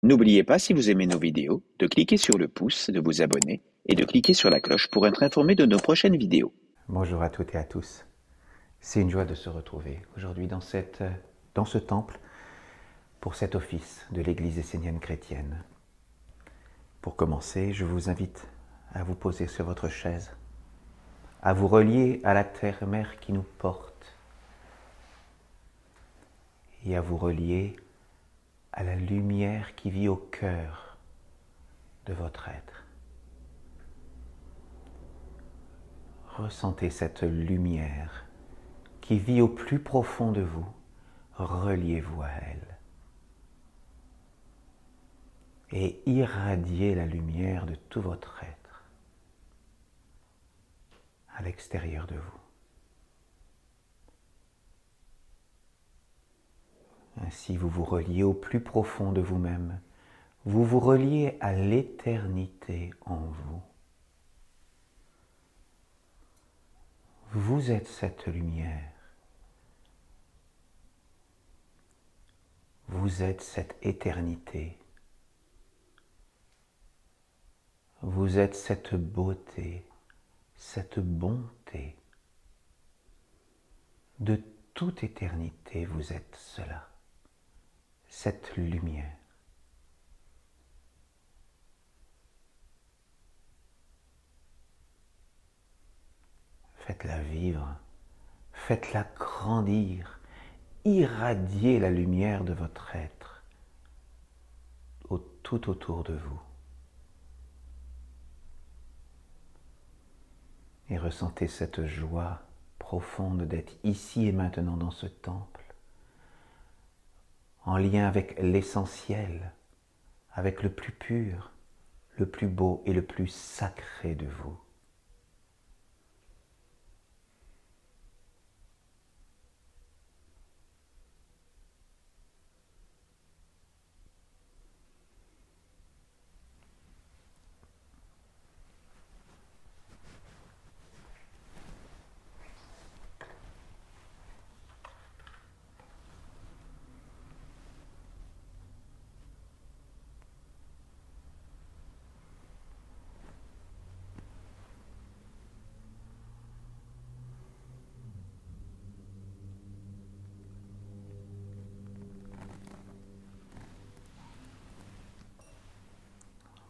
N'oubliez pas, si vous aimez nos vidéos, de cliquer sur le pouce, de vous abonner et de cliquer sur la cloche pour être informé de nos prochaines vidéos. Bonjour à toutes et à tous. C'est une joie de se retrouver aujourd'hui dans ce temple pour cet office de l'Église essénienne chrétienne. Pour commencer, je vous invite à vous poser sur votre chaise, à vous relier à la terre-mère qui nous porte et à vous relier à la lumière qui vit au cœur de votre être. Ressentez cette lumière qui vit au plus profond de vous. Reliez-vous à elle. Et irradiez la lumière de tout votre être à l'extérieur de vous. Ainsi, vous vous reliez au plus profond de vous-même. Vous vous reliez à l'éternité en vous. Vous êtes cette lumière. Vous êtes cette éternité. Vous êtes cette beauté, cette bonté. De toute éternité, vous êtes cela, cette lumière. Faites-la vivre, faites-la grandir, irradiez la lumière de votre être tout autour de vous. Et ressentez cette joie profonde d'être ici et maintenant dans ce temple, en lien avec l'essentiel, avec le plus pur, le plus beau et le plus sacré de vous.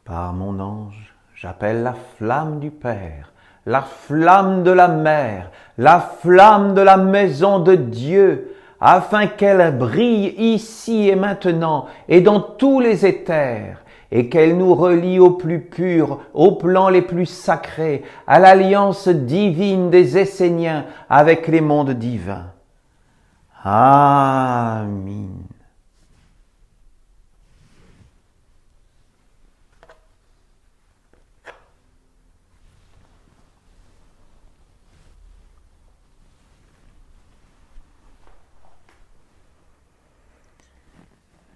Par mon ange, j'appelle la flamme du Père, la flamme de la Mère, la flamme de la maison de Dieu, afin qu'elle brille ici et maintenant et dans tous les éthers, et qu'elle nous relie au plus pur, aux plans les plus sacrés, à l'alliance divine des Esséniens avec les mondes divins. Amen.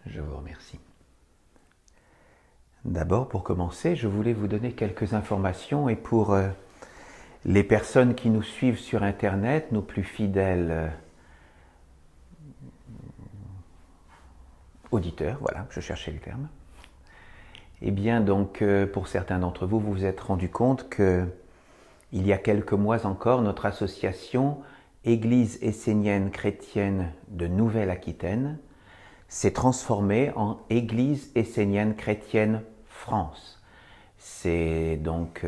Je vous remercie. D'abord, pour commencer, je voulais vous donner quelques informations et pour les personnes qui nous suivent sur Internet, nos plus fidèles auditeurs, voilà, je cherchais le terme. Eh bien, donc, pour certains d'entre vous, vous vous êtes rendu compte que il y a quelques mois encore, notre association Église essénienne chrétienne de Nouvelle-Aquitaine s'est transformée en Église essénienne chrétienne France. C'est donc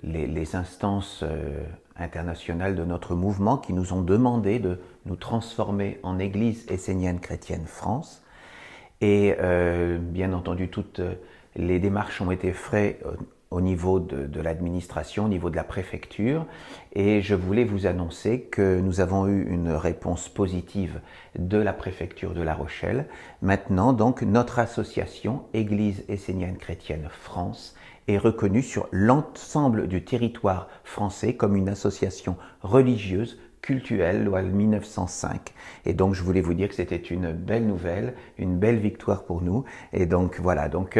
les instances internationales de notre mouvement qui nous ont demandé de nous transformer en Église essénienne chrétienne France. Et bien entendu, toutes les démarches ont été faites au niveau de l'administration, au niveau de la préfecture, et je voulais vous annoncer que nous avons eu une réponse positive de la préfecture de La Rochelle. Maintenant, donc, notre association Église essénienne chrétienne France est reconnue sur l'ensemble du territoire français comme une association religieuse cultuelle, loi 1905. Et donc, je voulais vous dire que c'était une belle nouvelle, une belle victoire pour nous. Et donc, voilà. Donc,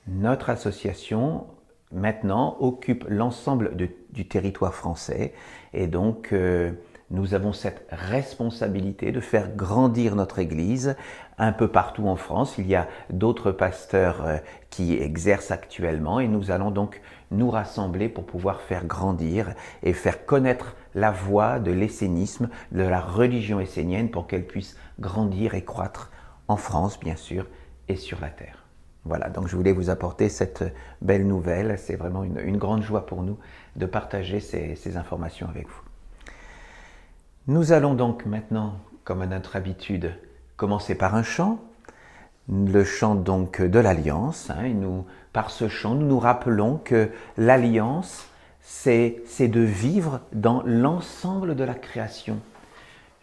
notre association maintenant occupe l'ensemble du territoire français et donc nous avons cette responsabilité de faire grandir notre Église un peu partout en France. Il y a d'autres pasteurs qui exercent actuellement et nous allons donc nous rassembler pour pouvoir faire grandir et faire connaître la voie de l'essénisme, de la religion essénienne pour qu'elle puisse grandir et croître en France, bien sûr, et sur la terre. Voilà, donc je voulais vous apporter cette belle nouvelle. C'est vraiment une grande joie pour nous de partager ces informations avec vous. Nous allons donc maintenant, comme à notre habitude, commencer par un chant, le chant donc de l'Alliance. Par ce chant, nous nous rappelons que l'Alliance, c'est de vivre dans l'ensemble de la création.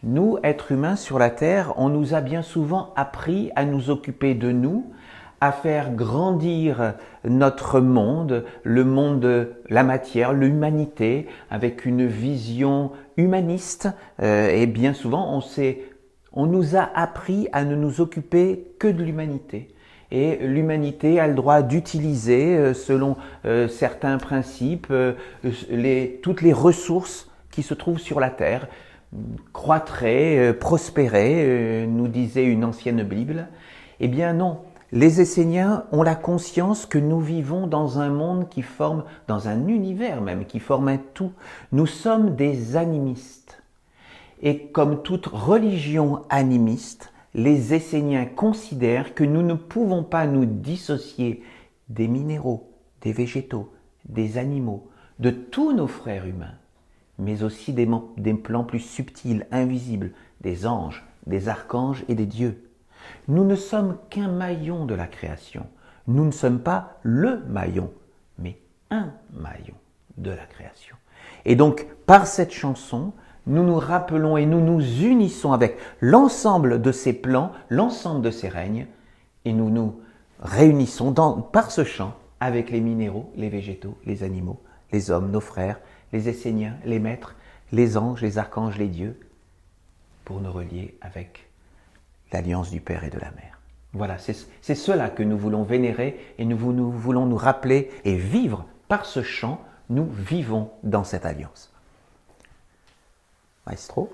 Nous, êtres humains sur la terre, on nous a bien souvent appris à nous occuper de nous, à faire grandir notre monde, le monde de la matière, l'humanité, avec une vision humaniste. Et bien souvent, on nous a appris à ne nous occuper que de l'humanité. Et l'humanité a le droit d'utiliser, selon certains principes, toutes les ressources qui se trouvent sur la terre, croîtrait, prospérer, nous disait une ancienne Bible. Eh bien non, les Esséniens ont la conscience que nous vivons dans un monde qui forme, dans un univers même, qui forme un tout. Nous sommes des animistes. Et comme toute religion animiste, les Esséniens considèrent que nous ne pouvons pas nous dissocier des minéraux, des végétaux, des animaux, de tous nos frères humains, mais aussi des plans plus subtils, invisibles, des anges, des archanges et des dieux. Nous ne sommes qu'un maillon de la création. Nous ne sommes pas le maillon, mais un maillon de la création. Et donc, par cette chanson, nous nous rappelons et nous nous unissons avec l'ensemble de ces plans, l'ensemble de ces règnes, et nous nous réunissons par ce chant avec les minéraux, les végétaux, les animaux, les hommes, nos frères, les Esséniens, les maîtres, les anges, les archanges, les dieux, pour nous relier avec l'alliance du Père et de la Mère. Voilà, c'est cela que nous voulons vénérer et nous voulons nous rappeler et vivre par ce chant. Nous vivons dans cette alliance. Maestro.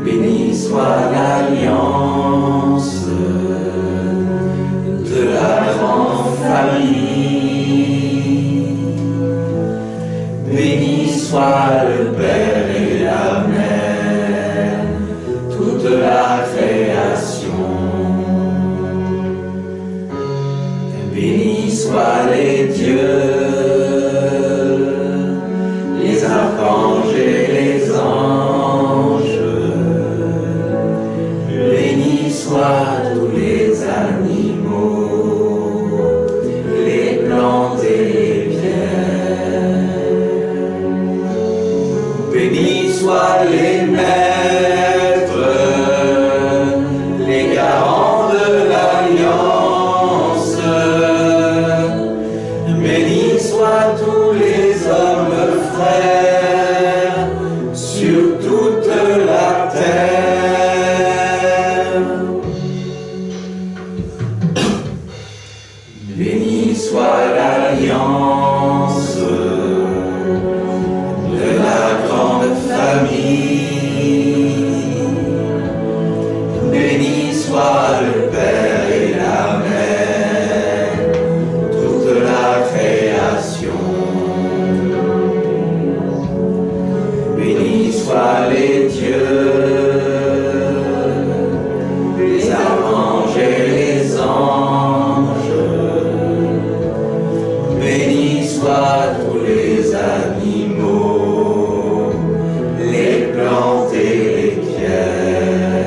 Béni soit l'alliance de la grande famille. Béni soit le Père et la Mère, toute la création. Béni soient les dieux, les archanges et les anges. Bénis soient tous les animaux, les plantes et les pierres. Bénis soient les maîtres, les garants de l'alliance. Bénis soient tous les hommes frères sur toute la terre. Béni soit l'alliance de la grande famille. Béni soit le Père et la Mère, toute la création. Béni soient les dieux, les archanges et les anges. Bénis soient tous les animaux, les plantes et les pierres.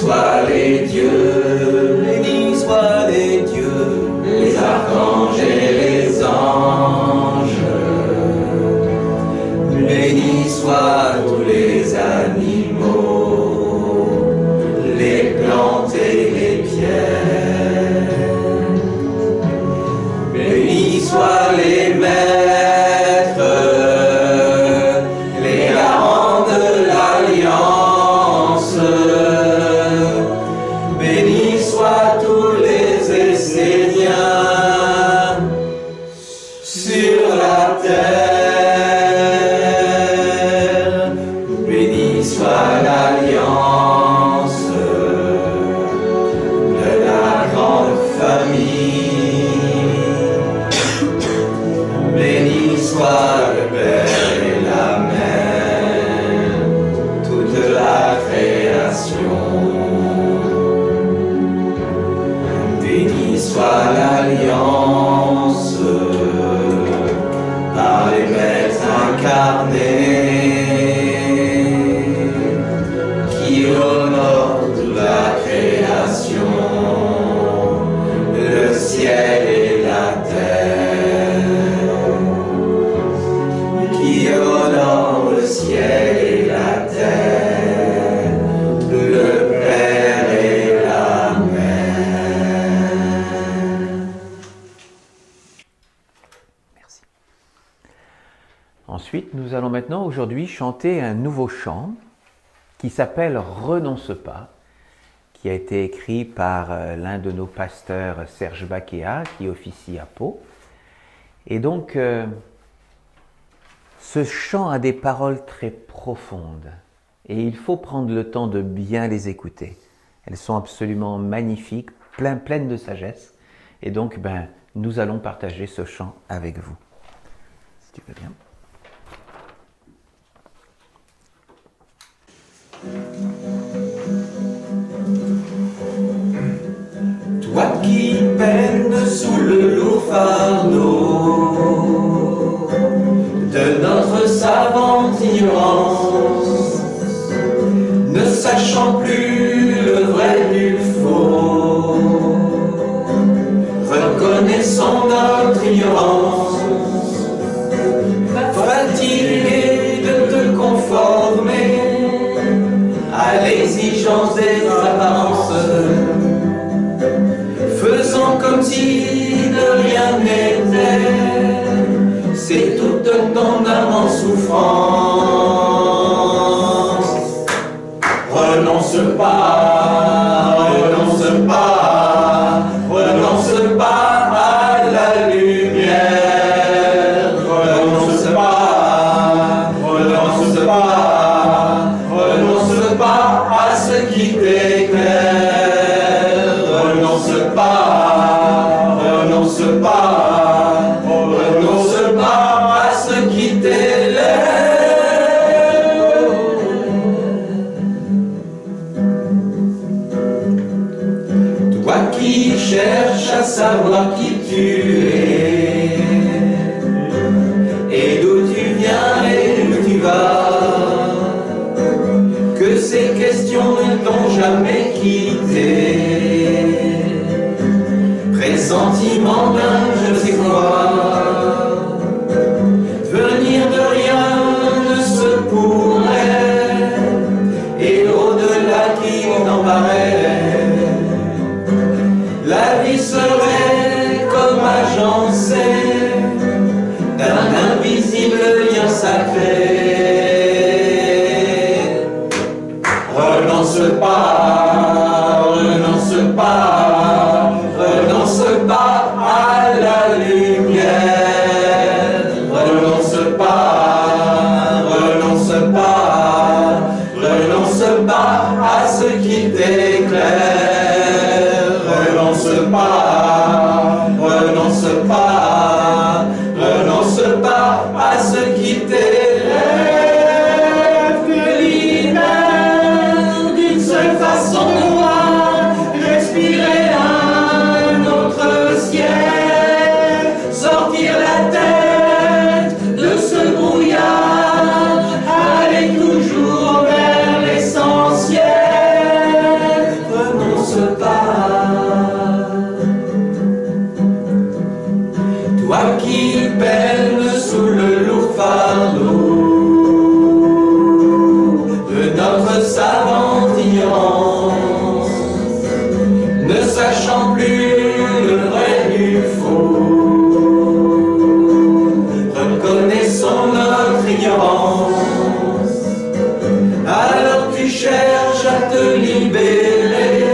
soient les dieux, bénis soient les dieux, les archanges et les anges. Bénis soient tous les animaux, les plantes et les pierres. Bénis soient les maîtres, les garants de l'alliance. Bénis soient tous les Esséniens sur la terre. Bénis soit l'alliance de la grande famille. Béni soit le Père et la Mère, toute la création. Béni soit l'alliance par les maîtres incarnés qui honorent toute la création, le ciel et la terre, qui honorent le ciel et la terre, le Père et la Mère. Merci. Ensuite, nous allons maintenant aujourd'hui chanter un nouveau chant qui s'appelle « Renonce pas », qui a été écrit par l'un de nos pasteurs, Serge Bakéa, qui officie à Pau. Et donc, ce chant a des paroles très profondes et il faut prendre le temps de bien les écouter. Elles sont absolument magnifiques, pleines de sagesse. Et donc, nous allons partager ce chant avec vous. Si tu veux bien. Toi qui peines sous le lourd fardeau de notre savante ignorance, ne sachant plus le vrai du faux, reconnaissant notre ignorance, fatigué de te conformer à l'exigence des apparences, faisant comme si de rien n'était, c'est toute ton âme en souffrance. Renonce pas, renonce pas, renonce pas à la lumière. Renonce pas, renonce pas, renonce pas à ce qui t'éclaire. Renonce pas, renonce pas, renonce pas à ce qui t'élève. Toi qui cherches à savoir qui tu es, et d'où tu viens et où tu vas, que ces questions ne t'ont jamais quitté. Pressentiment d'un je sais quoi, venir de rien ne se pourrait, et au-delà qui n'en paraît, la vie serait comme agencée d'un invisible lien sacré. Renonce pas, renonce pas, renonce pas à la lumière. Renonce pas, renonce pas, renonce pas à ce qui t'éclaire. Renonce pas, renonce pas, renonce pas à ce qui t'élève. Te libère d'une seule façon de voir, respirer un autre ciel, sortir la tête de ce brouillard, aller toujours vers l'essentiel. libérer,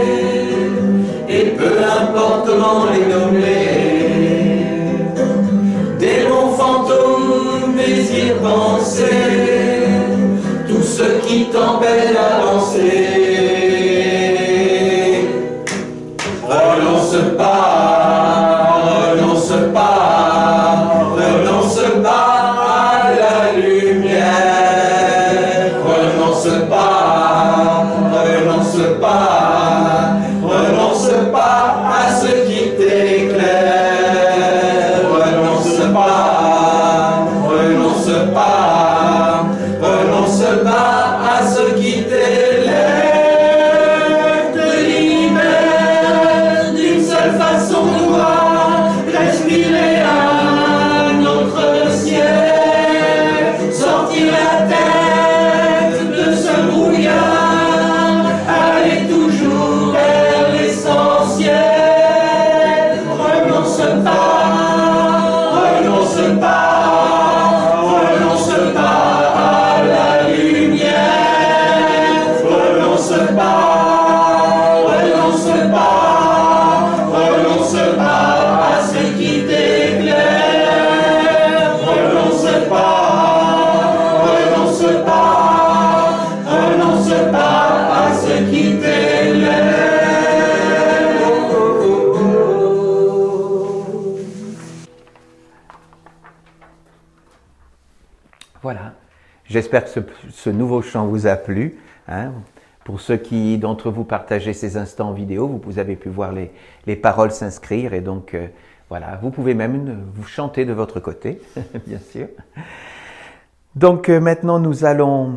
et peu importe comment les nommer, démons, fantômes, désirs, pensées, tout ce qui t'empêche d'avancer. Renonce pas, renonce pas, renonce pas à la lumière. Renonce pas, renonce pas, renonce pas à ce qui t'éclaire. Renonce pas, renonce pas, renonce pas à ce qui t'élève, te libère d'une seule façon de voir, respirer un autre ciel, sortir la tête de ce brouillard, aller toujours vers l'essentiel. Renonce pas, renonce pas, renonce pas à la lumière. Renonce pas, renonce pas, renonce pas à ce qui t'éclaire. Renonce pas, renonce pas, renonce pas à ce qui t'élève. Voilà. J'espère que ce nouveau chant vous a plu. Hein. Pour ceux d'entre vous partageaient ces instants en vidéo, vous avez pu voir les paroles s'inscrire et donc voilà, vous pouvez même vous chanter de votre côté, bien sûr. Donc maintenant nous allons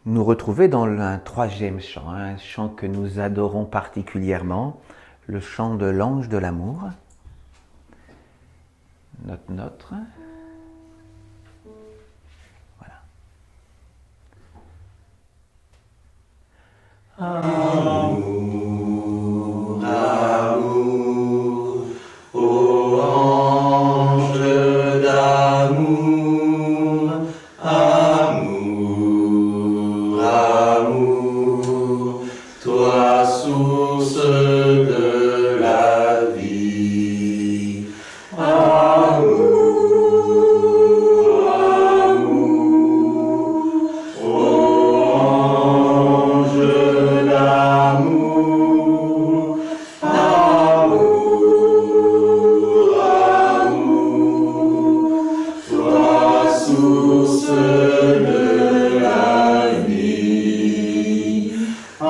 nous retrouver dans un troisième chant, un chant que nous adorons particulièrement, le chant de l'ange de l'amour. Notre. Amour, amour, ô ange d'amour, amour, amour, toi source de la vie. Amour, amour, ô ange d'amour, amour, amour, toi source de la vie. Amour,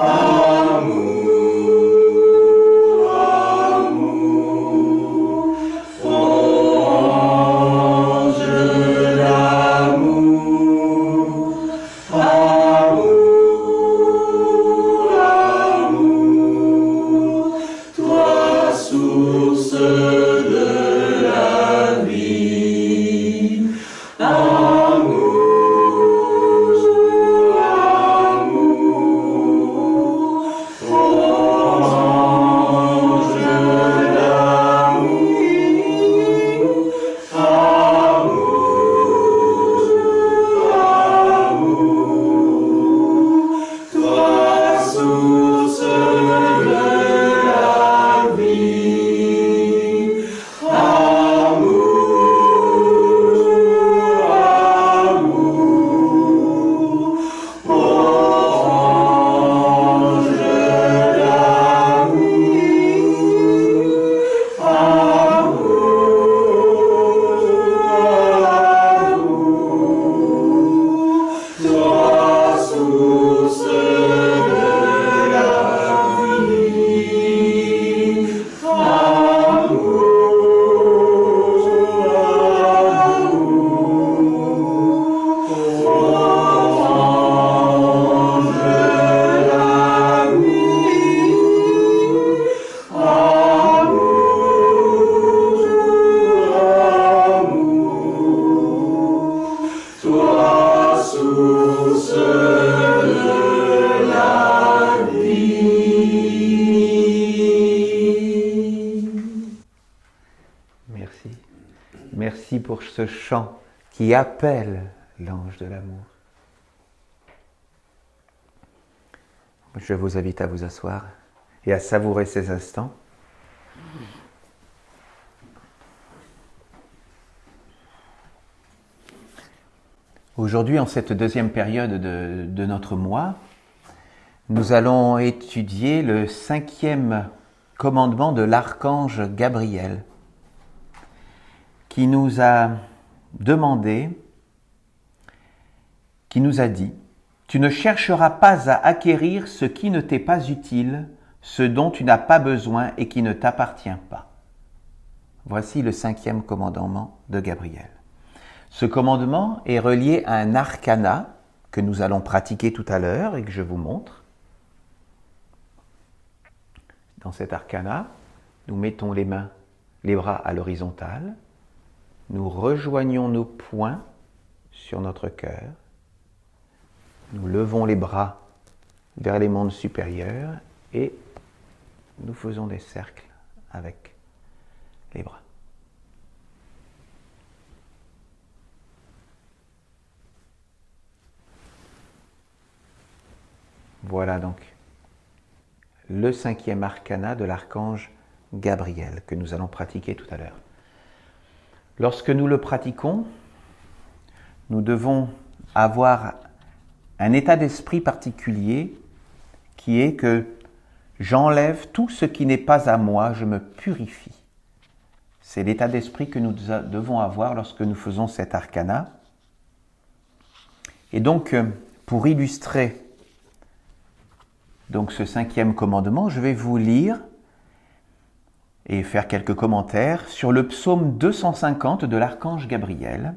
amour, ô ange d'amour, amour, amour, toi source de la vie. Amour, amour, ô ange d'amour, amour, toi source de la vie. Amour, amour, ô ange d'amour, amour, toi source de la vie. Toi source de la vie. Merci. Merci pour ce chant qui appelle l'ange de l'amour. Je vous invite à vous asseoir et à savourer ces instants. Aujourd'hui, en cette deuxième période de notre mois, nous allons étudier le 5e commandement de l'archange Gabriel, qui nous a demandé, qui nous a dit: « Tu ne chercheras pas à acquérir ce qui ne t'est pas utile, ce dont tu n'as pas besoin et qui ne t'appartient pas. » Voici le 5e commandement de Gabriel. Ce commandement est relié à un arcana que nous allons pratiquer tout à l'heure et que je vous montre. Dans cet arcana, nous mettons les bras à l'horizontale, nous rejoignons nos poings sur notre cœur, nous levons les bras vers les mondes supérieurs et nous faisons des cercles avec les bras. Voilà donc le 5e arcana de l'archange Gabriel que nous allons pratiquer tout à l'heure. Lorsque nous le pratiquons, nous devons avoir un état d'esprit particulier qui est que j'enlève tout ce qui n'est pas à moi, je me purifie. C'est l'état d'esprit que nous devons avoir lorsque nous faisons cet arcana. Et donc, pour illustrer ce 5e commandement, je vais vous lire et faire quelques commentaires sur le psaume 250 de l'archange Gabriel,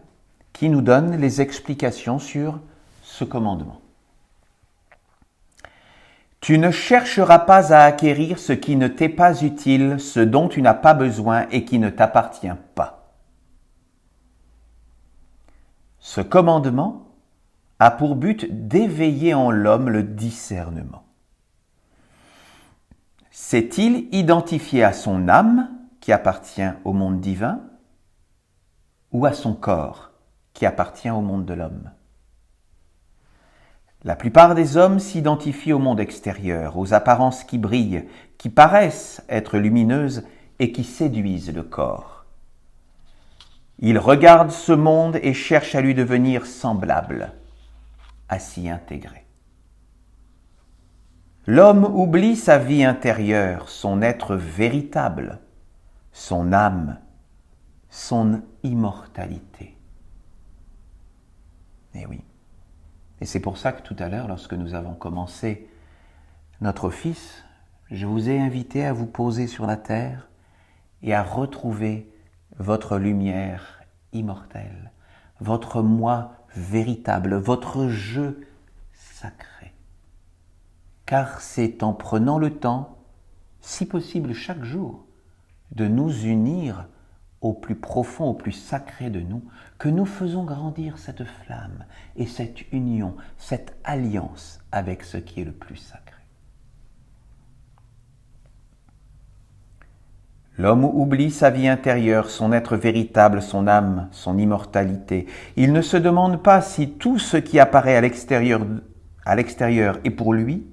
qui nous donne les explications sur ce commandement. « Tu ne chercheras pas à acquérir ce qui ne t'est pas utile, ce dont tu n'as pas besoin et qui ne t'appartient pas. » Ce commandement a pour but d'éveiller en l'homme le discernement. S'est-il identifié à son âme, qui appartient au monde divin, ou à son corps, qui appartient au monde de l'homme? La plupart des hommes s'identifient au monde extérieur, aux apparences qui brillent, qui paraissent être lumineuses et qui séduisent le corps. Ils regardent ce monde et cherchent à lui devenir semblable, à s'y intégrer. L'homme oublie sa vie intérieure, son être véritable, son âme, son immortalité. Eh oui. Et c'est pour ça que tout à l'heure, lorsque nous avons commencé notre office, je vous ai invité à vous poser sur la terre et à retrouver votre lumière immortelle, votre moi véritable, votre jeu sacré. Car c'est en prenant le temps, si possible chaque jour, de nous unir au plus profond, au plus sacré de nous, que nous faisons grandir cette flamme et cette union, cette alliance avec ce qui est le plus sacré. L'homme oublie sa vie intérieure, son être véritable, son âme, son immortalité. Il ne se demande pas si tout ce qui apparaît à l'extérieur est pour lui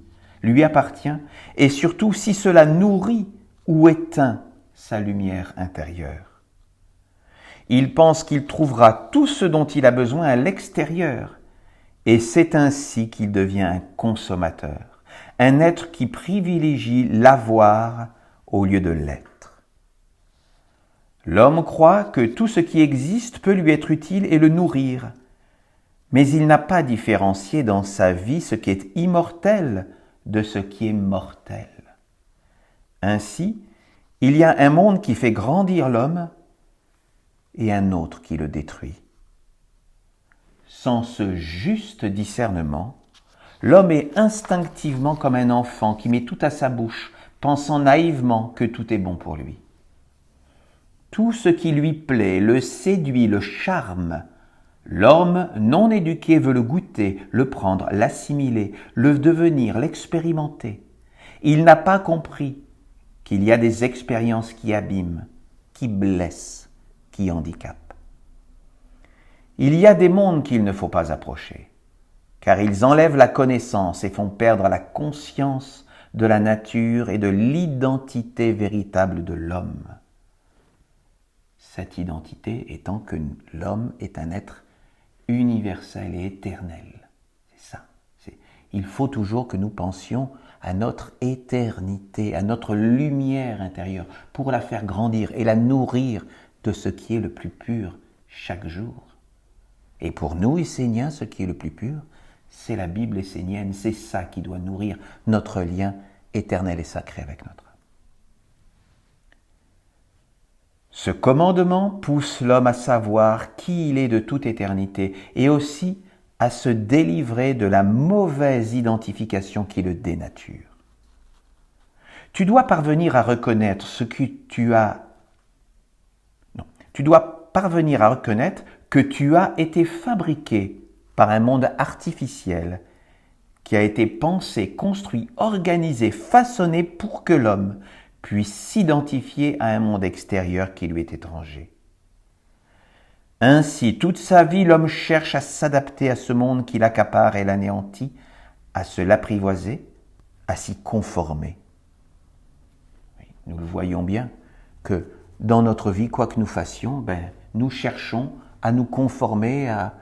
appartient, et surtout si cela nourrit ou éteint sa lumière intérieure. Il pense qu'il trouvera tout ce dont il a besoin à l'extérieur, et c'est ainsi qu'il devient un consommateur, un être qui privilégie l'avoir au lieu de l'être. L'homme croit que tout ce qui existe peut lui être utile et le nourrir, mais il n'a pas différencié dans sa vie ce qui est immortel de ce qui est mortel. Ainsi, il y a un monde qui fait grandir l'homme et un autre qui le détruit. Sans ce juste discernement, l'homme est instinctivement comme un enfant qui met tout à sa bouche, pensant naïvement que tout est bon pour lui. Tout ce qui lui plaît, le séduit, le charme. L'homme non éduqué veut le goûter, le prendre, l'assimiler, le devenir, l'expérimenter. Il n'a pas compris qu'il y a des expériences qui abîment, qui blessent, qui handicapent. Il y a des mondes qu'il ne faut pas approcher, car ils enlèvent la connaissance et font perdre la conscience de la nature et de l'identité véritable de l'homme. Cette identité étant que l'homme est un être universel et éternel. C'est ça. Il faut toujours que nous pensions à notre éternité, à notre lumière intérieure, pour la faire grandir et la nourrir de ce qui est le plus pur chaque jour. Et pour nous, Esséniens, ce qui est le plus pur, c'est la Bible essénienne, c'est ça qui doit nourrir notre lien éternel et sacré avec notre âme. Ce commandement pousse l'homme à savoir qui il est de toute éternité et aussi à se délivrer de la mauvaise identification qui le dénature. Tu dois parvenir à reconnaître ce que tu as... Non, tu dois parvenir à reconnaître que tu as été fabriqué par un monde artificiel qui a été pensé, construit, organisé, façonné pour que l'homme puisse s'identifier à un monde extérieur qui lui est étranger. Ainsi, toute sa vie, l'homme cherche à s'adapter à ce monde qui l'accapare et l'anéantit, à se l'apprivoiser, à s'y conformer. Nous le voyons bien que dans notre vie, quoi que nous fassions, nous cherchons à nous conformer à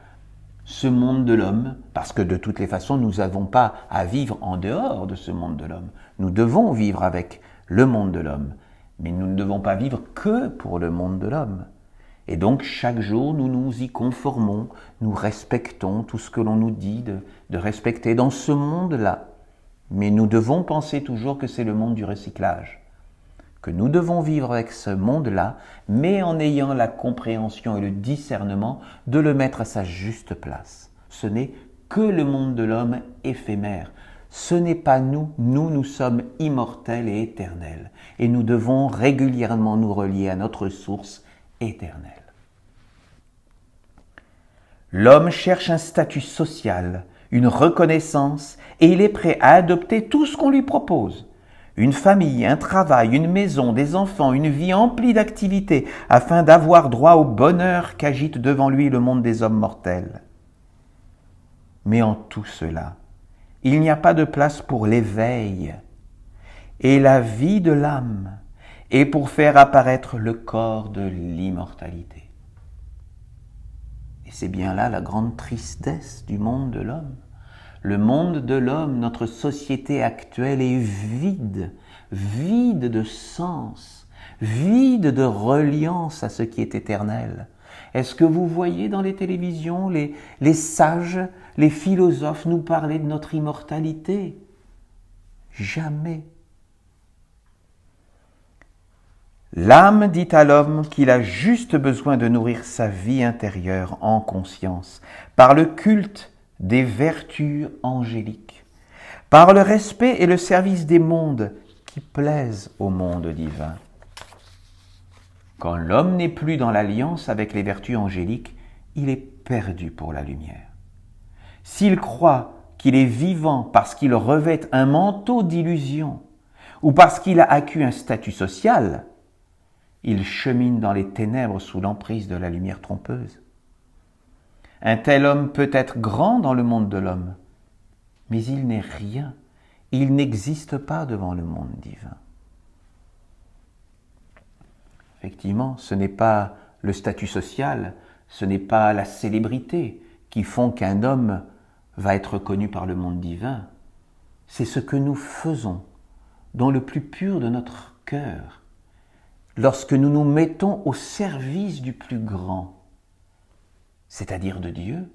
ce monde de l'homme, parce que de toutes les façons, nous n'avons pas à vivre en dehors de ce monde de l'homme. Nous devons vivre avec le monde de l'homme, mais nous ne devons pas vivre que pour le monde de l'homme. Et donc, chaque jour, nous nous y conformons, nous respectons tout ce que l'on nous dit de respecter dans ce monde-là. Mais nous devons penser toujours que c'est le monde du recyclage, que nous devons vivre avec ce monde-là, mais en ayant la compréhension et le discernement de le mettre à sa juste place. Ce n'est que le monde de l'homme éphémère. Ce n'est pas nous, nous sommes immortels et éternels. Et nous devons régulièrement nous relier à notre source éternelle. L'homme cherche un statut social, une reconnaissance, et il est prêt à adopter tout ce qu'on lui propose. Une famille, un travail, une maison, des enfants, une vie emplie d'activités, afin d'avoir droit au bonheur qu'agite devant lui le monde des hommes mortels. Mais en tout cela, il n'y a pas de place pour l'éveil et la vie de l'âme, et pour faire apparaître le corps de l'immortalité. Et c'est bien là la grande tristesse du monde de l'homme. Le monde de l'homme, notre société actuelle est vide, vide de sens, vide de reliance à ce qui est éternel. Est-ce que vous voyez dans les télévisions les sages, les philosophes nous parler de notre immortalité? Jamais. L'âme dit à l'homme qu'il a juste besoin de nourrir sa vie intérieure en conscience, par le culte des vertus angéliques, par le respect et le service des mondes qui plaisent au monde divin. Quand l'homme n'est plus dans l'alliance avec les vertus angéliques, il est perdu pour la lumière. S'il croit qu'il est vivant parce qu'il revêt un manteau d'illusion ou parce qu'il a acquis un statut social, il chemine dans les ténèbres sous l'emprise de la lumière trompeuse. Un tel homme peut être grand dans le monde de l'homme, mais il n'est rien, il n'existe pas devant le monde divin. Effectivement, ce n'est pas le statut social, ce n'est pas la célébrité qui font qu'un homme va être connu par le monde divin. C'est ce que nous faisons dans le plus pur de notre cœur, lorsque nous nous mettons au service du plus grand, c'est-à-dire de Dieu,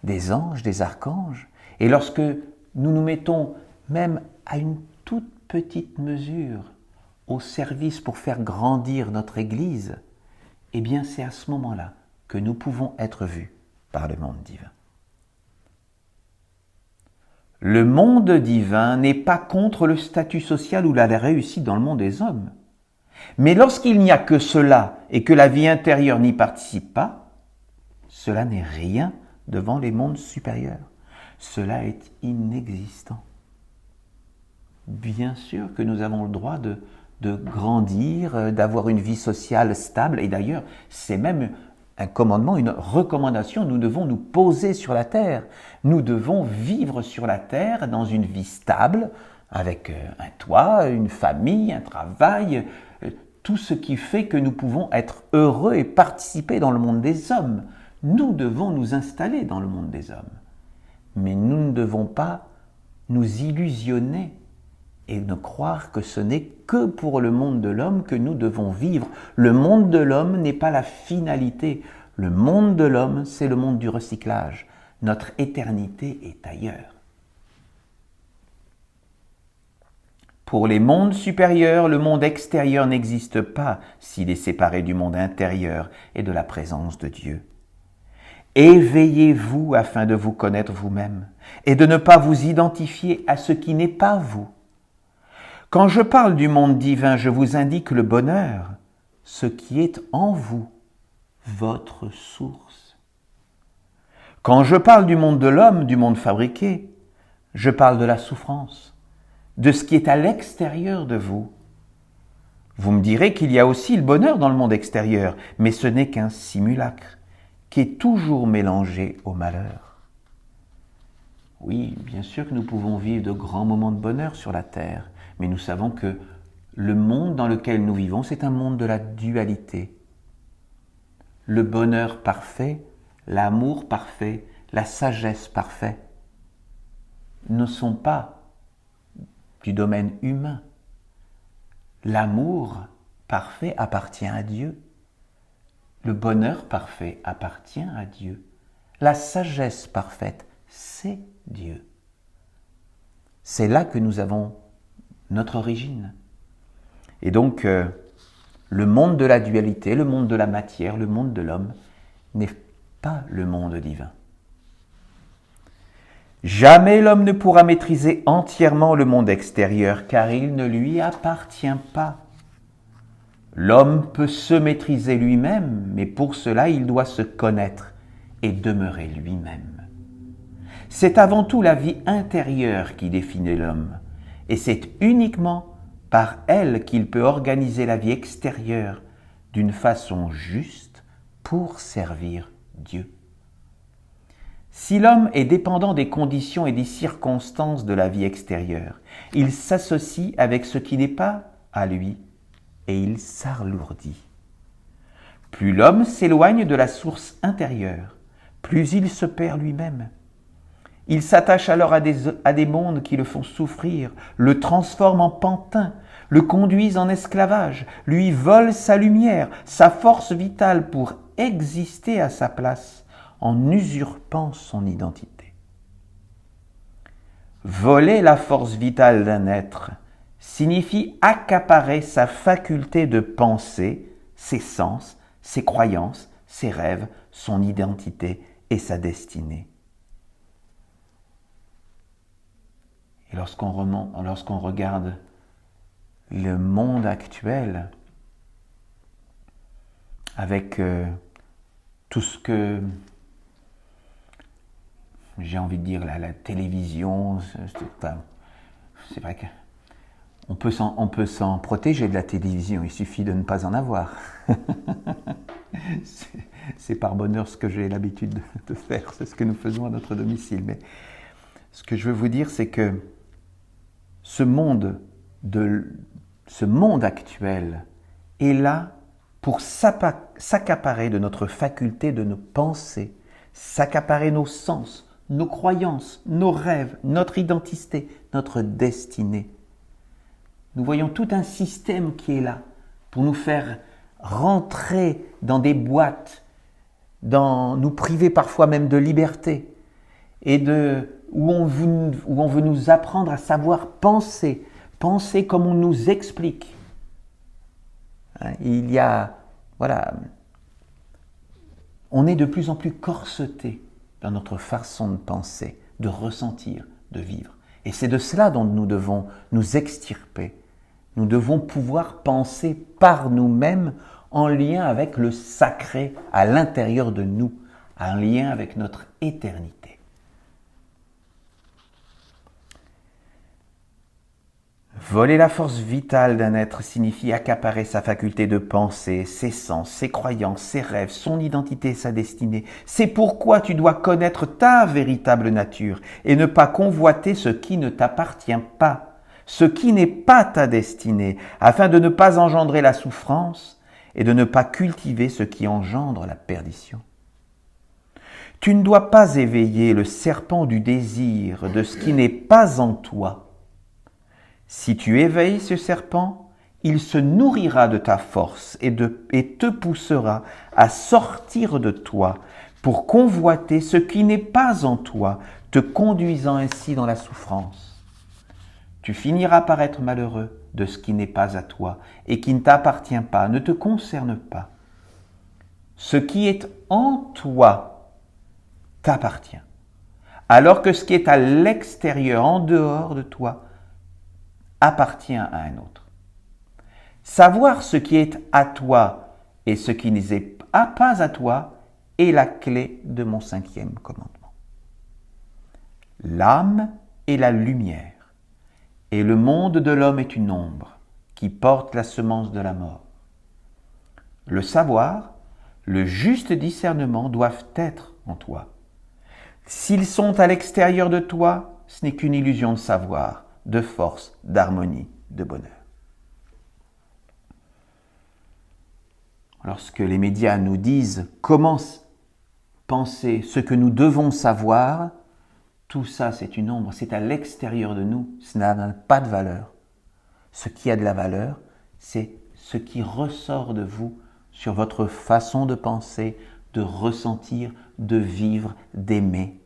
des anges, des archanges, et lorsque nous nous mettons même à une toute petite mesure au service pour faire grandir notre Église, eh bien c'est à ce moment-là que nous pouvons être vus par le monde divin. Le monde divin n'est pas contre le statut social ou la réussite dans le monde des hommes. Mais lorsqu'il n'y a que cela et que la vie intérieure n'y participe pas, cela n'est rien devant les mondes supérieurs. Cela est inexistant. Bien sûr que nous avons le droit de grandir, d'avoir une vie sociale stable, et d'ailleurs, c'est même un commandement, une recommandation. Nous devons nous poser sur la terre. Nous devons vivre sur la terre dans une vie stable, avec un toit, une famille, un travail, tout ce qui fait que nous pouvons être heureux et participer dans le monde des hommes. Nous devons nous installer dans le monde des hommes. Mais nous ne devons pas nous illusionner et ne croire que ce n'est que pour le monde de l'homme que nous devons vivre. Le monde de l'homme n'est pas la finalité. Le monde de l'homme, c'est le monde du recyclage. Notre éternité est ailleurs. Pour les mondes supérieurs, le monde extérieur n'existe pas s'il est séparé du monde intérieur et de la présence de Dieu. Éveillez-vous afin de vous connaître vous-même et de ne pas vous identifier à ce qui n'est pas vous. Quand je parle du monde divin, je vous indique le bonheur, ce qui est en vous, votre source. Quand je parle du monde de l'homme, du monde fabriqué, je parle de la souffrance, de ce qui est à l'extérieur de vous. Vous me direz qu'il y a aussi le bonheur dans le monde extérieur, mais ce n'est qu'un simulacre qui est toujours mélangé au malheur. Oui, bien sûr que nous pouvons vivre de grands moments de bonheur sur la terre, mais nous savons que le monde dans lequel nous vivons, c'est un monde de la dualité. Le bonheur parfait, l'amour parfait, la sagesse parfaite ne sont pas du domaine humain. L'amour parfait appartient à Dieu. Le bonheur parfait appartient à Dieu. La sagesse parfaite, c'est Dieu. C'est là que nous avons notre origine. Et donc, le monde de la dualité, le monde de la matière, le monde de l'homme n'est pas le monde divin. Jamais l'homme ne pourra maîtriser entièrement le monde extérieur, car il ne lui appartient pas. L'homme peut se maîtriser lui-même, mais pour cela, il doit se connaître et demeurer lui-même. C'est avant tout la vie intérieure qui définit l'homme, et c'est uniquement par elle qu'il peut organiser la vie extérieure d'une façon juste pour servir Dieu. Si l'homme est dépendant des conditions et des circonstances de la vie extérieure, il s'associe avec ce qui n'est pas à lui et il s'alourdit. Plus l'homme s'éloigne de la source intérieure, plus il se perd lui-même. Il s'attache alors à des mondes qui le font souffrir, le transforment en pantin, le conduisent en esclavage, lui volent sa lumière, sa force vitale pour exister à sa place, en usurpant son identité. Voler la force vitale d'un être signifie accaparer sa faculté de penser, ses sens, ses croyances, ses rêves, son identité et sa destinée. Et lorsqu'on regarde le monde actuel, avec tout ce que, j'ai envie de dire, la télévision, c'est vrai qu'on peut s'en protéger de la télévision, il suffit de ne pas en avoir. C'est par bonheur ce que j'ai l'habitude de faire, c'est ce que nous faisons à notre domicile. Mais ce que je veux vous dire, c'est que ce monde actuel est là pour s'accaparer de notre faculté de nos pensées, s'accaparer nos sens, nos croyances, nos rêves, notre identité, notre destinée. Nous voyons tout un système qui est là pour nous faire rentrer dans des boîtes, nous priver parfois même de liberté, et où on veut nous apprendre à savoir penser comme on nous explique. Il y a, on est de plus en plus corseté dans notre façon de penser, de ressentir, de vivre. Et c'est de cela dont nous devons nous extirper. Nous devons pouvoir penser par nous-mêmes en lien avec le sacré à l'intérieur de nous, en lien avec notre éternité. Voler la force vitale d'un être signifie accaparer sa faculté de penser, ses sens, ses croyances, ses rêves, son identité, sa destinée. C'est pourquoi tu dois connaître ta véritable nature et ne pas convoiter ce qui ne t'appartient pas, ce qui n'est pas ta destinée, afin de ne pas engendrer la souffrance et de ne pas cultiver ce qui engendre la perdition. Tu ne dois pas éveiller le serpent du désir de ce qui n'est pas en toi. Si tu éveilles ce serpent, il se nourrira de ta force et te poussera à sortir de toi pour convoiter ce qui n'est pas en toi, te conduisant ainsi dans la souffrance. Tu finiras par être malheureux de ce qui n'est pas à toi et qui ne t'appartient pas, ne te concerne pas. Ce qui est en toi t'appartient, alors que ce qui est à l'extérieur, en dehors de toi, appartient à un autre. Savoir ce qui est à toi et ce qui n'est pas à toi est la clé de mon 5e commandement. L'âme est la lumière, et le monde de l'homme est une ombre qui porte la semence de la mort. Le savoir, le juste discernement doivent être en toi. S'ils sont à l'extérieur de toi, ce n'est qu'une illusion de savoir, de force, d'harmonie, de bonheur. Lorsque les médias nous disent comment penser, ce que nous devons savoir, tout ça c'est une ombre, c'est à l'extérieur de nous, ça n'a pas de valeur. Ce qui a de la valeur, c'est ce qui ressort de vous sur votre façon de penser, de ressentir, de vivre, d'aimer.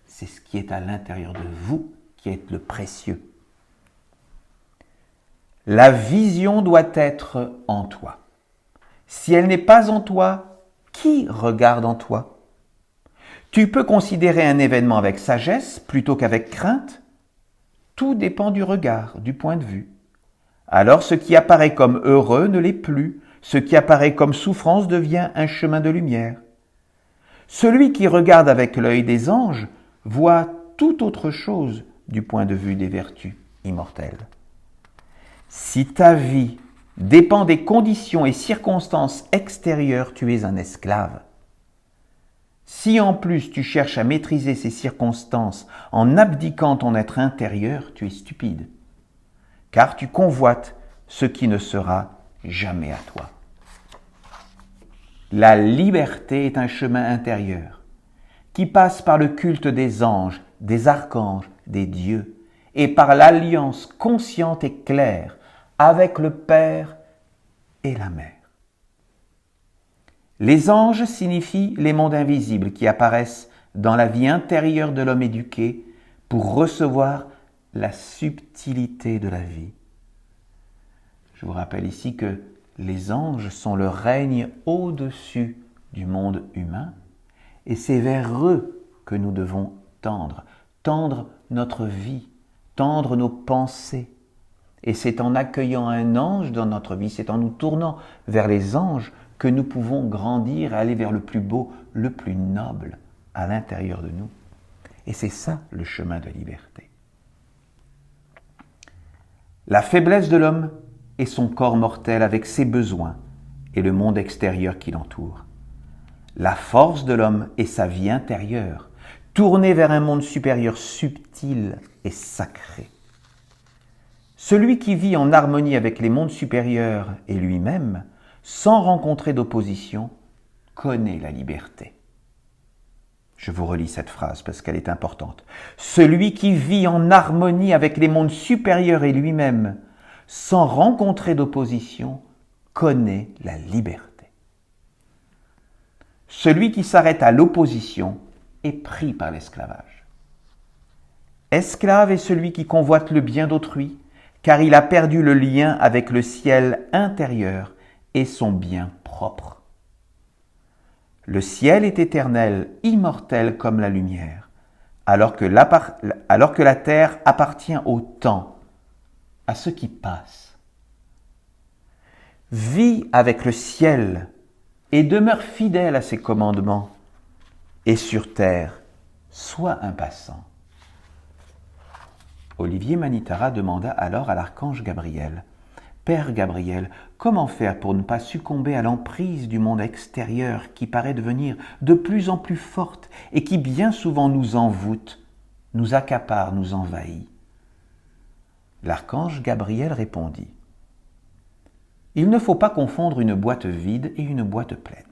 C'est ce qui est à l'intérieur de vous qui est le précieux. La vision doit être en toi. Si elle n'est pas en toi, qui regarde en toi? Tu peux considérer un événement avec sagesse plutôt qu'avec crainte. Tout dépend du regard, du point de vue. Alors ce qui apparaît comme heureux ne l'est plus, ce qui apparaît comme souffrance devient un chemin de lumière. Celui qui regarde avec l'œil des anges voit tout autre chose du point de vue des vertus immortelles. Si ta vie dépend des conditions et circonstances extérieures, tu es un esclave. Si en plus tu cherches à maîtriser ces circonstances en abdiquant ton être intérieur, tu es stupide, car tu convoites ce qui ne sera jamais à toi. La liberté est un chemin intérieur qui passe par le culte des anges, des archanges, des dieux, et par l'alliance consciente et claire avec le Père et la Mère. Les anges signifient les mondes invisibles qui apparaissent dans la vie intérieure de l'homme éduqué pour recevoir la subtilité de la vie. Je vous rappelle ici que les anges sont le règne au-dessus du monde humain et c'est vers eux que nous devons tendre notre vie, tendre nos pensées. Et c'est en accueillant un ange dans notre vie, c'est en nous tournant vers les anges que nous pouvons grandir et aller vers le plus beau, le plus noble à l'intérieur de nous. Et c'est ça le chemin de liberté. La faiblesse de l'homme est son corps mortel avec ses besoins et le monde extérieur qui l'entoure. La force de l'homme est sa vie intérieure, tournée vers un monde supérieur subtil et sacré. Celui qui vit en harmonie avec les mondes supérieurs et lui-même, sans rencontrer d'opposition, connaît la liberté. Je vous relis cette phrase parce qu'elle est importante. Celui qui vit en harmonie avec les mondes supérieurs et lui-même, sans rencontrer d'opposition, connaît la liberté. Celui qui s'arrête à l'opposition est pris par l'esclavage. Esclave est celui qui convoite le bien d'autrui, car il a perdu le lien avec le ciel intérieur et son bien propre. Le ciel est éternel, immortel comme la lumière, alors que la terre appartient au temps, à ce qui passe. Vis avec le ciel et demeure fidèle à ses commandements, et sur terre, sois un passant. Olivier Manitara demanda alors à l'archange Gabriel, « Père Gabriel, comment faire pour ne pas succomber à l'emprise du monde extérieur qui paraît devenir de plus en plus forte et qui bien souvent nous envoûte, nous accapare, nous envahit ?» L'archange Gabriel répondit, « Il ne faut pas confondre une boîte vide et une boîte pleine.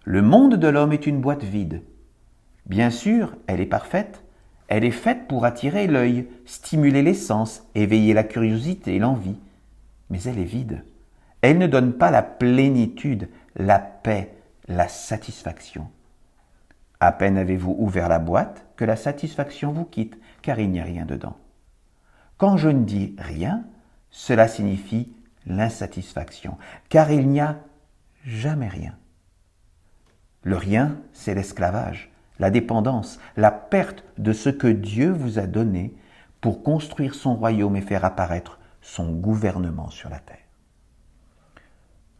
Le monde de l'homme est une boîte vide. Bien sûr, elle est parfaite, elle est faite pour attirer l'œil, stimuler les sens, éveiller la curiosité et l'envie. Mais elle est vide. Elle ne donne pas la plénitude, la paix, la satisfaction. À peine avez-vous ouvert la boîte que la satisfaction vous quitte, car il n'y a rien dedans. Quand je ne dis rien, cela signifie l'insatisfaction, car il n'y a jamais rien. Le rien, c'est l'esclavage, la dépendance, la perte de ce que Dieu vous a donné pour construire son royaume et faire apparaître son gouvernement sur la terre.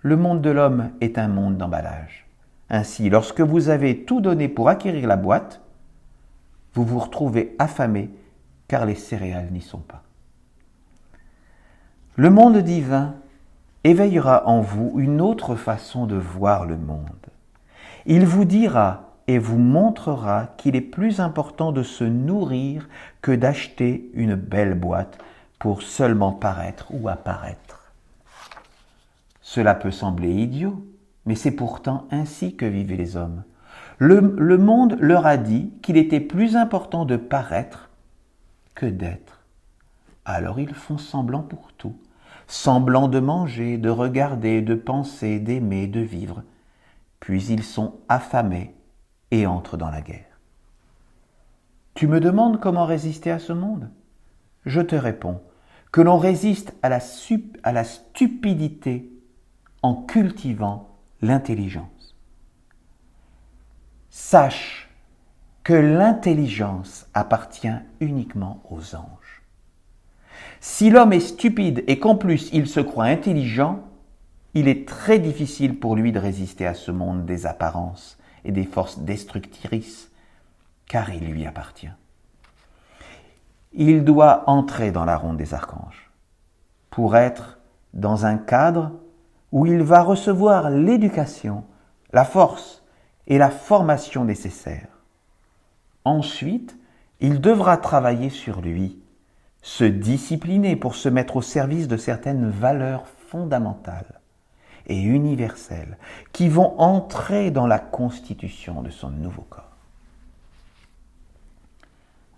Le monde de l'homme est un monde d'emballage. Ainsi, lorsque vous avez tout donné pour acquérir la boîte, vous vous retrouvez affamé car les céréales n'y sont pas. Le monde divin éveillera en vous une autre façon de voir le monde. Il vous dira et vous montrera qu'il est plus important de se nourrir que d'acheter une belle boîte pour seulement paraître ou apparaître. Cela peut sembler idiot, mais c'est pourtant ainsi que vivent les hommes. Le monde leur a dit qu'il était plus important de paraître que d'être. Alors ils font semblant pour tout, semblant de manger, de regarder, de penser, d'aimer, de vivre. Puis ils sont affamés et entrent dans la guerre. Tu me demandes comment résister à ce monde ? Je te réponds que l'on résiste à la stupidité en cultivant l'intelligence. Sache que l'intelligence appartient uniquement aux anges. Si l'homme est stupide et qu'en plus il se croit intelligent, il est très difficile pour lui de résister à ce monde des apparences et des forces destructrices, car il lui appartient. Il doit entrer dans la ronde des archanges pour être dans un cadre où il va recevoir l'éducation, la force et la formation nécessaires. Ensuite, il devra travailler sur lui, se discipliner pour se mettre au service de certaines valeurs fondamentales et universelles qui vont entrer dans la constitution de son nouveau corps.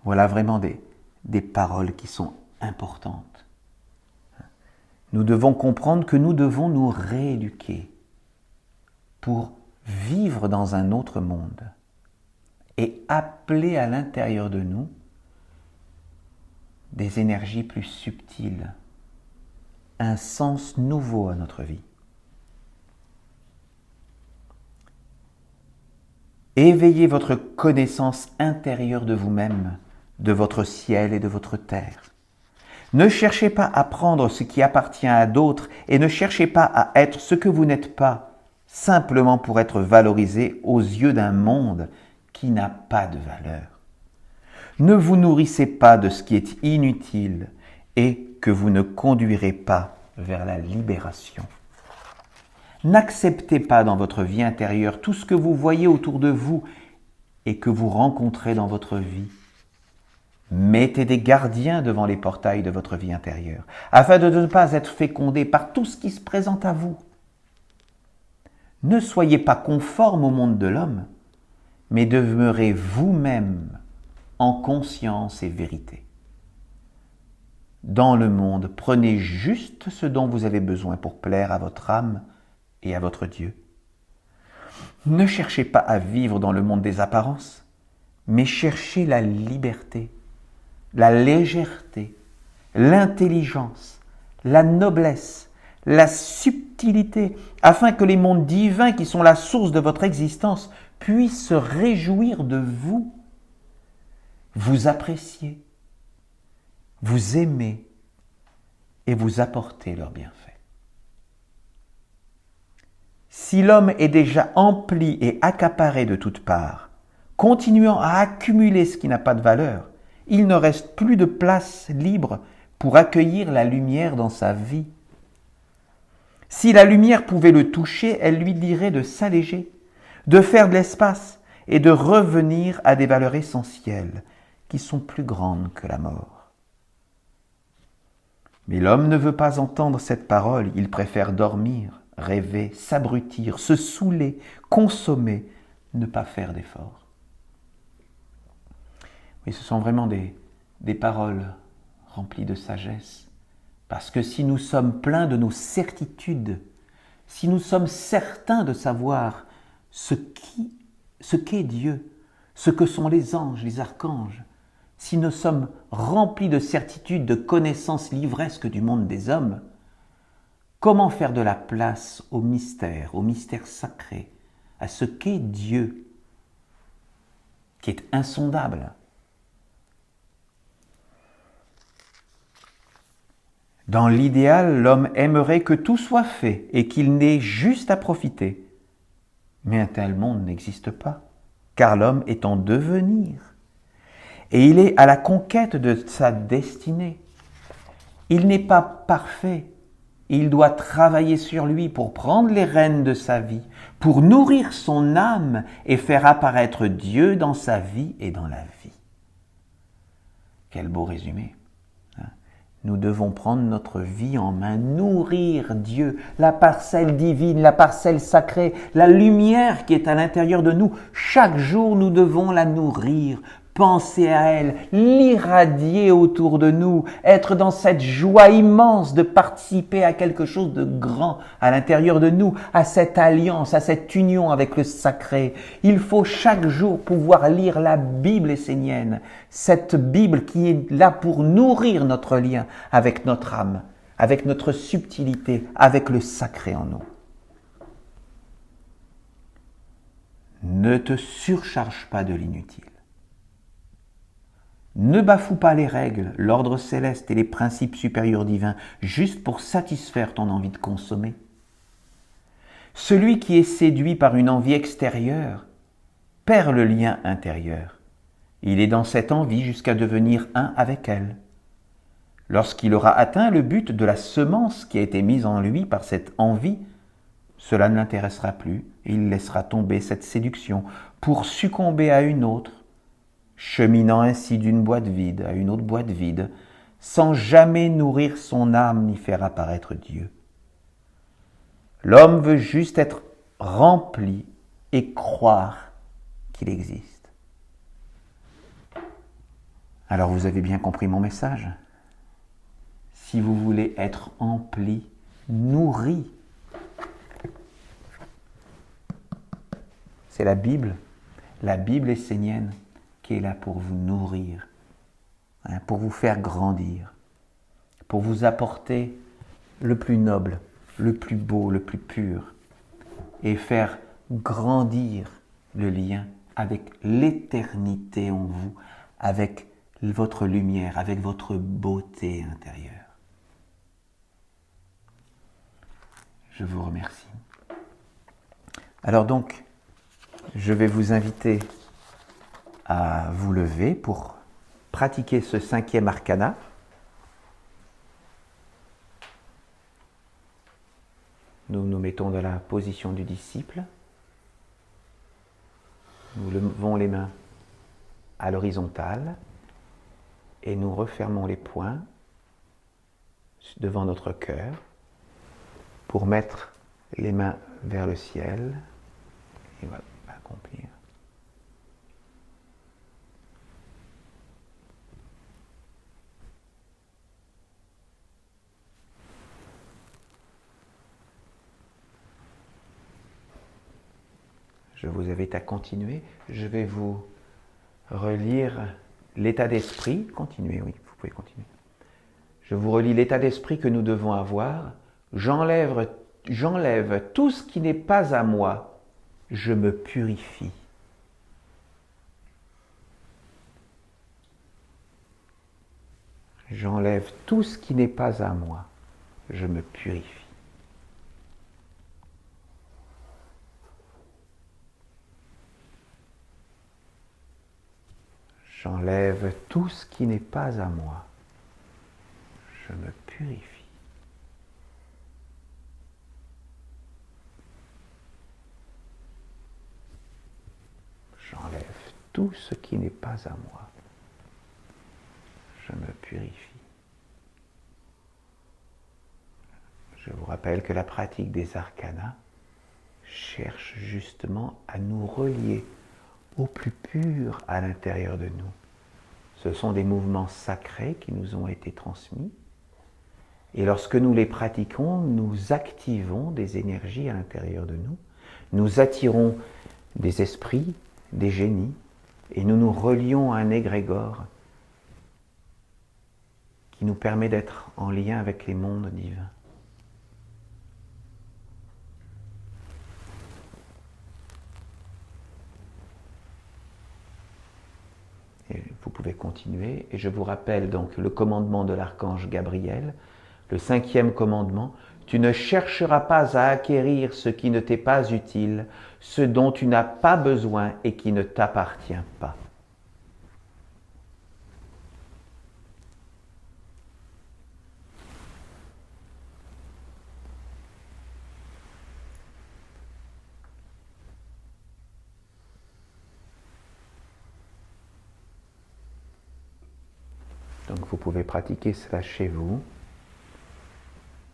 Voilà vraiment des paroles qui sont importantes. Nous devons comprendre que nous devons nous rééduquer pour vivre dans un autre monde et appeler à l'intérieur de nous des énergies plus subtiles, un sens nouveau à notre vie. Éveillez votre connaissance intérieure de vous-même, de votre ciel et de votre terre. Ne cherchez pas à prendre ce qui appartient à d'autres et ne cherchez pas à être ce que vous n'êtes pas, simplement pour être valorisé aux yeux d'un monde qui n'a pas de valeur. Ne vous nourrissez pas de ce qui est inutile et que vous ne conduirez pas vers la libération. N'acceptez pas dans votre vie intérieure tout ce que vous voyez autour de vous et que vous rencontrez dans votre vie. Mettez des gardiens devant les portails de votre vie intérieure, afin de ne pas être fécondé par tout ce qui se présente à vous. Ne soyez pas conforme au monde de l'homme, mais demeurez vous-même en conscience et vérité. Dans le monde, prenez juste ce dont vous avez besoin pour plaire à votre âme et à votre Dieu. Ne cherchez pas à vivre dans le monde des apparences, mais cherchez la liberté, la légèreté, l'intelligence, la noblesse, la subtilité, afin que les mondes divins qui sont la source de votre existence puissent se réjouir de vous, vous apprécier, vous aimer et vous apporter leurs bienfaits. Si l'homme est déjà empli et accaparé de toutes parts, continuant à accumuler ce qui n'a pas de valeur, il ne reste plus de place libre pour accueillir la lumière dans sa vie. Si la lumière pouvait le toucher, elle lui dirait de s'alléger, de faire de l'espace et de revenir à des valeurs essentielles qui sont plus grandes que la mort. Mais l'homme ne veut pas entendre cette parole, il préfère dormir, rêver, s'abrutir, se saouler, consommer, ne pas faire d'efforts. Oui, ce sont vraiment des paroles remplies de sagesse. Parce que si nous sommes pleins de nos certitudes, si nous sommes certains de savoir ce qu'est Dieu, ce que sont les anges, les archanges, si nous sommes remplis de certitudes, de connaissances livresques du monde des hommes, comment faire de la place au mystère sacré, à ce qu'est Dieu, qui est insondable? Dans l'idéal, l'homme aimerait que tout soit fait et qu'il n'ait juste à profiter. Mais un tel monde n'existe pas, car l'homme est en devenir. Et il est à la conquête de sa destinée. Il n'est pas parfait. Il doit travailler sur lui pour prendre les rênes de sa vie, pour nourrir son âme et faire apparaître Dieu dans sa vie et dans la vie. Quel beau résumé! Nous devons prendre notre vie en main, nourrir Dieu, la parcelle divine, la parcelle sacrée, la lumière qui est à l'intérieur de nous. Chaque jour, nous devons la nourrir, penser à elle, l'irradier autour de nous, être dans cette joie immense de participer à quelque chose de grand à l'intérieur de nous, à cette alliance, à cette union avec le sacré. Il faut chaque jour pouvoir lire la Bible essénienne, cette Bible qui est là pour nourrir notre lien avec notre âme, avec notre subtilité, avec le sacré en nous. Ne te surcharge pas de l'inutile. Ne bafoue pas les règles, l'ordre céleste et les principes supérieurs divins juste pour satisfaire ton envie de consommer. Celui qui est séduit par une envie extérieure perd le lien intérieur. Il est dans cette envie jusqu'à devenir un avec elle. Lorsqu'il aura atteint le but de la semence qui a été mise en lui par cette envie, cela ne l'intéressera plus et il laissera tomber cette séduction pour succomber à une autre, cheminant ainsi d'une boîte vide à une autre boîte vide, sans jamais nourrir son âme ni faire apparaître Dieu. L'homme veut juste être rempli et croire qu'il existe. Alors vous avez bien compris mon message. Si vous voulez être empli, nourri, c'est la Bible essénienne qui est là pour vous nourrir, pour vous faire grandir, pour vous apporter le plus noble, le plus beau, le plus pur, et faire grandir le lien avec l'éternité en vous, avec votre lumière, avec votre beauté intérieure. Je vous remercie. Alors donc, je vais vous inviter à vous lever pour pratiquer ce 5e arcana. Nous nous mettons dans la position du disciple. Nous levons les mains à l'horizontale et nous refermons les poings devant notre cœur pour mettre les mains vers le ciel et voilà, accomplir. Je vous invite à continuer. Je vais vous relire l'état d'esprit. Continuez, oui, vous pouvez continuer. Je vous relis l'état d'esprit que nous devons avoir. J'enlève tout ce qui n'est pas à moi. Je me purifie. J'enlève tout ce qui n'est pas à moi. Je me purifie. J'enlève tout ce qui n'est pas à moi. Je me purifie. J'enlève tout ce qui n'est pas à moi. Je me purifie. Je vous rappelle que la pratique des arcanas cherche justement à nous relier au plus pur à l'intérieur de nous. Ce sont des mouvements sacrés qui nous ont été transmis. Et lorsque nous les pratiquons, nous activons des énergies à l'intérieur de nous. Nous attirons des esprits, des génies, et nous nous relions à un égrégore qui nous permet d'être en lien avec les mondes divins. Et vous pouvez continuer. Et je vous rappelle donc le commandement de l'archange Gabriel, le 5e commandement. Tu ne chercheras pas à acquérir ce qui ne t'est pas utile, ce dont tu n'as pas besoin et qui ne t'appartient pas. Donc vous pouvez pratiquer cela chez vous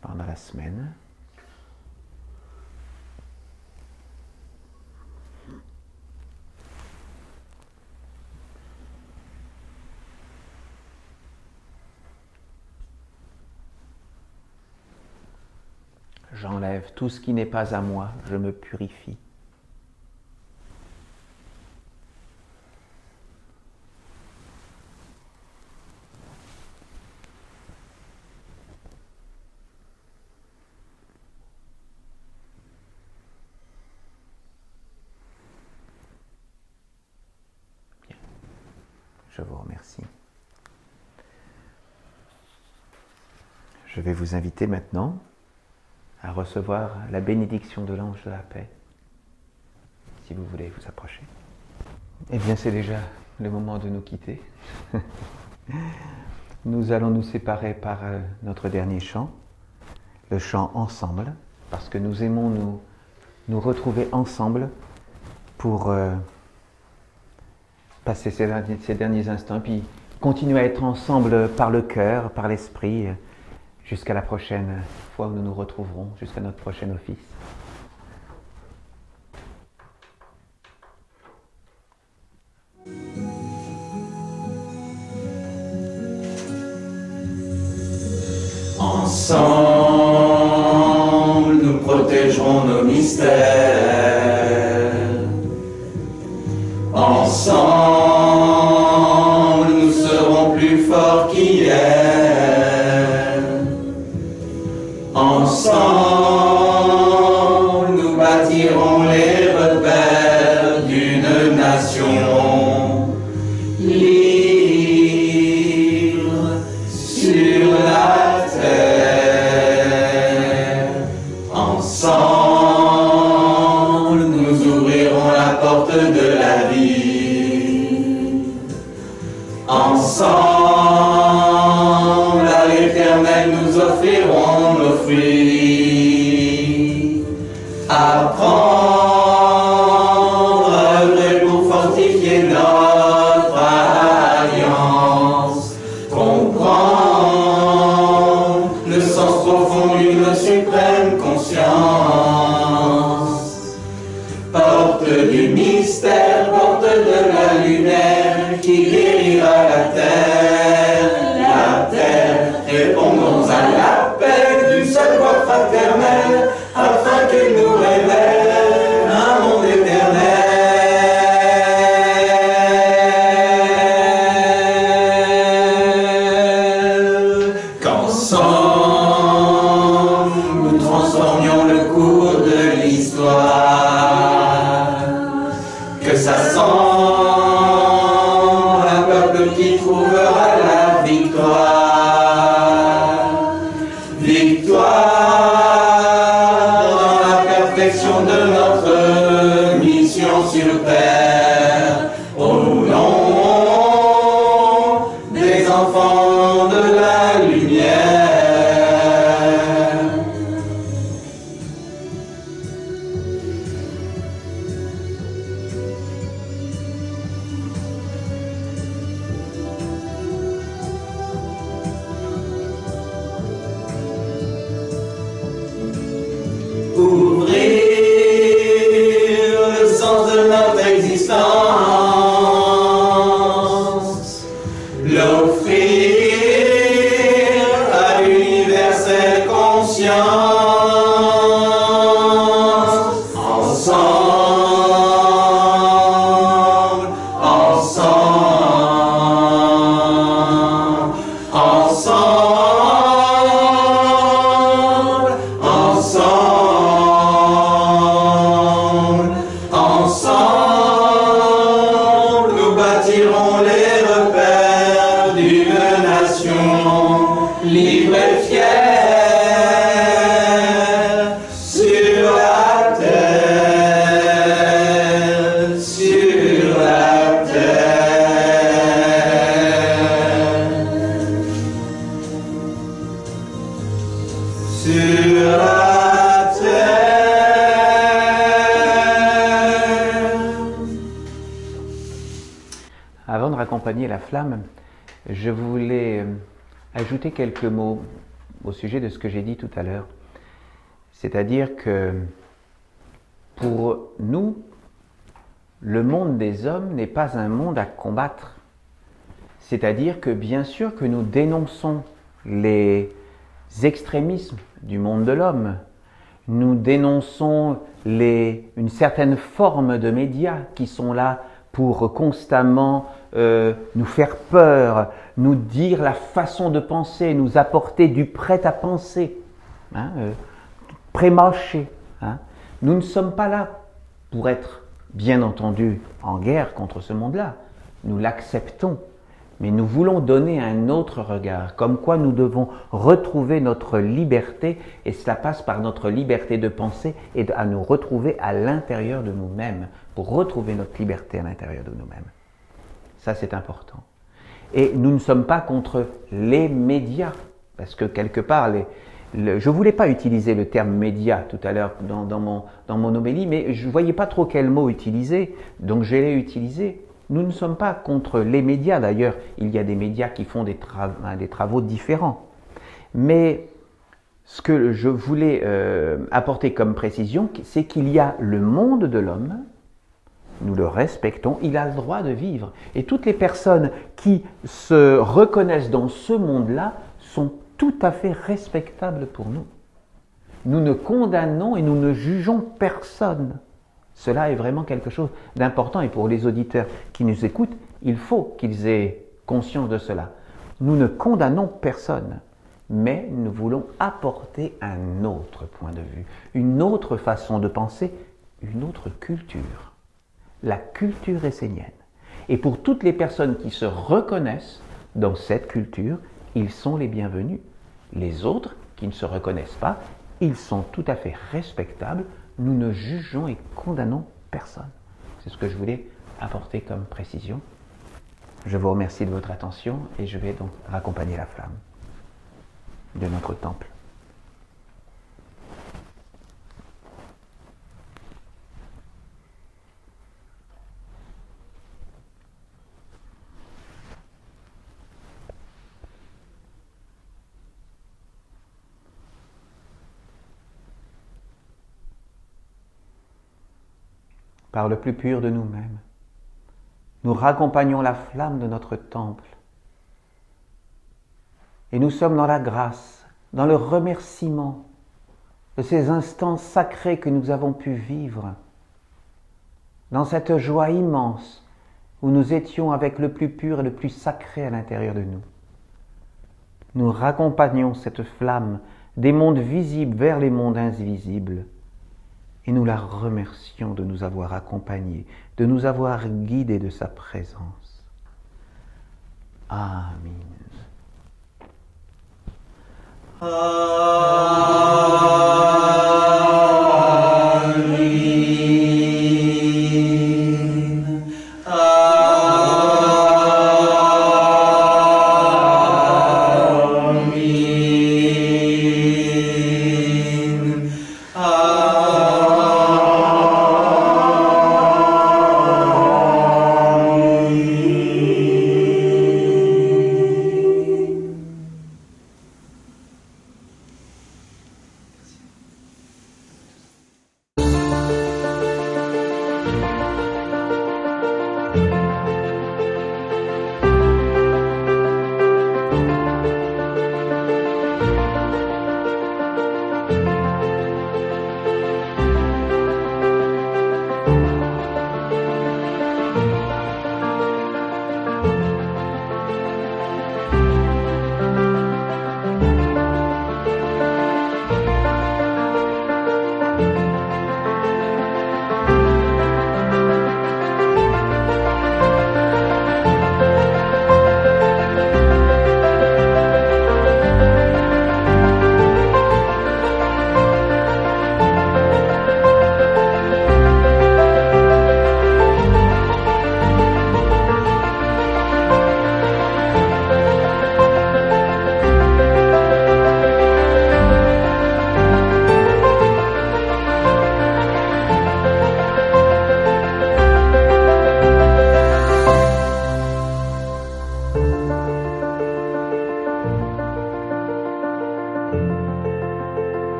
pendant la semaine. J'enlève tout ce qui n'est pas à moi, je me purifie. Je vous remercie. Je vais vous inviter maintenant à recevoir la bénédiction de l'ange de la paix, si vous voulez vous approcher. Eh bien, c'est déjà le moment de nous quitter. Nous allons nous séparer par notre dernier chant, le chant Ensemble, parce que nous aimons nous retrouver ensemble pour passer ces derniers instants, puis continuer à être ensemble par le cœur, par l'esprit, jusqu'à la prochaine fois où nous nous retrouverons, jusqu'à notre prochain office. Ensemble, nous protégerons nos mystères. Ensemble, nous serons plus forts qu'hier. Ensemble, nous bâtirons les repères d'une nation libre sur la terre. Ensemble, nous ouvrirons la porte de la vie. Ensemble, à l'Éternel, nous offrirons nos fruits. Apprendre à œuvrer pour fortifier notre alliance. Comprendre le sens profond d'une suprême conscience. Porte du mystère, porte de la lumière qui guérira la terre. La terre, répondons à l'appel d'une seule voix fraternelle afin qu'elle nous révèle un monde éternel. Qu'ensemble nous transformions le cours de l'histoire. Que ça semble un peuple qui trouvera la victoire. Victoire dans la perfection de notre mission sur terre. Au nom cette conscience. Ensemble, ensemble, ensemble, ensemble, ensemble, nous bâtirons les repères d'une nation libre et fière sur la terre, sur la terre, sur la terre. Avant de raccompagner la flamme, je voulais ajouter quelques mots au sujet de ce que j'ai dit tout à l'heure. C'est-à-dire que pour nous, le monde des hommes n'est pas un monde à combattre. C'est-à-dire que bien sûr que nous dénonçons les extrémismes du monde de l'homme, nous dénonçons une certaine forme de médias qui sont là pour constamment nous faire peur, nous dire la façon de penser, nous apporter du prêt-à-penser, pré-mâché. Nous ne sommes pas là pour être, bien entendu, en guerre contre ce monde-là. Nous l'acceptons, mais nous voulons donner un autre regard, comme quoi nous devons retrouver notre liberté, et cela passe par notre liberté de penser et à nous retrouver à l'intérieur de nous-mêmes, pour retrouver notre liberté à l'intérieur de nous-mêmes. Ça, c'est important. Et nous ne sommes pas contre les médias, parce que quelque part, je ne voulais pas utiliser le terme média tout à l'heure dans mon homélie, mais je ne voyais pas trop quel mot utiliser, donc je l'ai utilisé. Nous ne sommes pas contre les médias, d'ailleurs, il y a des médias qui font des travaux différents. Mais ce que je voulais apporter comme précision, c'est qu'il y a le monde de l'homme, nous le respectons, il a le droit de vivre. Et toutes les personnes qui se reconnaissent dans ce monde-là sont tout à fait respectables pour nous. Nous ne condamnons et nous ne jugeons personne. Cela est vraiment quelque chose d'important et pour les auditeurs qui nous écoutent, il faut qu'ils aient conscience de cela. Nous ne condamnons personne, mais nous voulons apporter un autre point de vue, une autre façon de penser, une autre culture. La culture essénienne. Et pour toutes les personnes qui se reconnaissent dans cette culture, ils sont les bienvenus. Les autres qui ne se reconnaissent pas, ils sont tout à fait respectables. Nous ne jugeons et condamnons personne. C'est ce que je voulais apporter comme précision. Je vous remercie de votre attention et je vais donc raccompagner la flamme de notre temple. Par le plus pur de nous-mêmes, nous raccompagnons la flamme de notre temple. Et nous sommes dans la grâce, dans le remerciement de ces instants sacrés que nous avons pu vivre, dans cette joie immense où nous étions avec le plus pur et le plus sacré à l'intérieur de nous. Nous raccompagnons cette flamme des mondes visibles vers les mondes invisibles. Et nous la remercions de nous avoir accompagnés, de nous avoir guidés de sa présence. Amen.